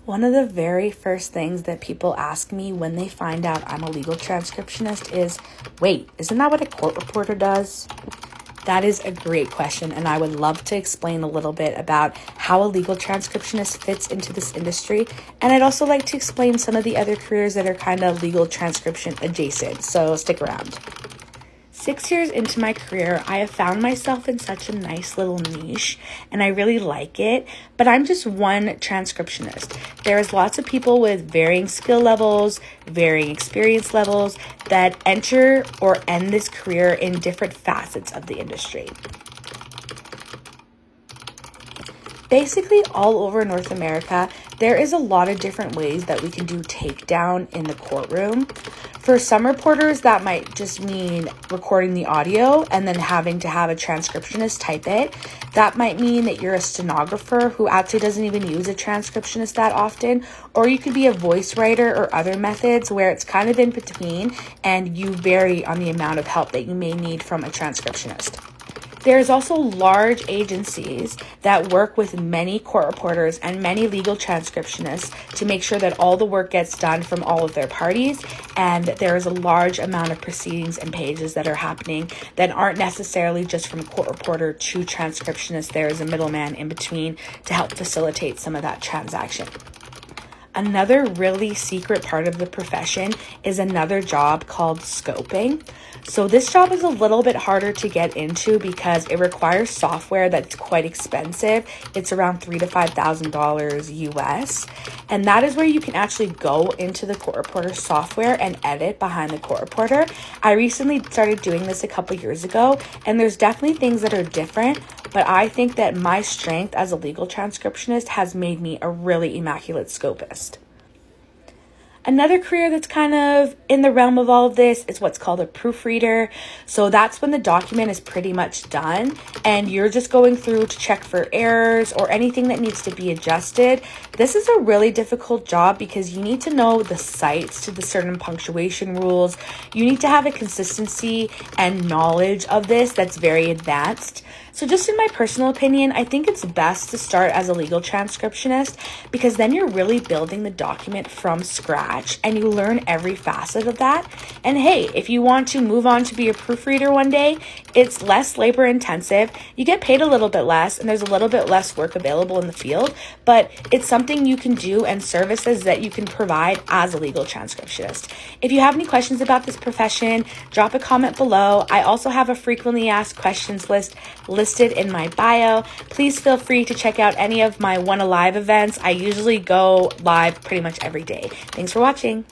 One of the very first things that people ask me when they find out I'm a legal transcriptionist is, wait, isn't that what a court reporter does? That is a great question, and I would love to explain a little bit about how a legal transcriptionist fits into this industry, and I'd also like to explain some of the other careers that are kind of legal transcription adjacent, so stick around. 6 years into my career, I have found myself in such a nice little niche, and I really like it, but I'm just one transcriptionist. There's lots of people with varying skill levels, varying experience levels that enter or end this career in different facets of the industry. Basically, all over North America, there is a lot of different ways that we can do takedown in the courtroom. For some reporters, that might just mean recording the audio and then having to have a transcriptionist type it. That might mean that you're a stenographer who actually doesn't even use a transcriptionist that often, or you could be a voice writer or other methods where it's kind of in between and you vary on the amount of help that you may need from a transcriptionist. There's also large agencies that work with many court reporters and many legal transcriptionists to make sure that all the work gets done from all of their parties, and there is a large amount of proceedings and pages that are happening that aren't necessarily just from court reporter to transcriptionist. There is a middleman in between to help facilitate some of that transaction. Another really secret part of the profession is another job called scoping. So this job is a little bit harder to get into because it requires software that's quite expensive. It's around $3,000 to $5,000 US. And that is where you can actually go into the court reporter software and edit behind the court reporter. I recently started doing this a couple years ago, and there's definitely things that are different, but I think that my strength as a legal transcriptionist has made me a really immaculate scopist. Another career that's kind of in the realm of all of this is what's called a proofreader. So that's when the document is pretty much done and you're just going through to check for errors or anything that needs to be adjusted. This is a really difficult job because you need to know the cites to the certain punctuation rules. You need to have a consistency and knowledge of this that's very advanced. So just in my personal opinion, I think it's best to start as a legal transcriptionist because then you're really building the document from scratch and you learn every facet of that. And hey, if you want to move on to be a proofreader one day, it's less labor intensive. You get paid a little bit less and there's a little bit less work available in the field, but it's something you can do and services that you can provide as a legal transcriptionist. If you have any questions about this profession, drop a comment below. I also have a frequently asked questions list listed in my bio. Please feel free to check out any of my One Alive events. I usually go live pretty much every day. Thanks for watching.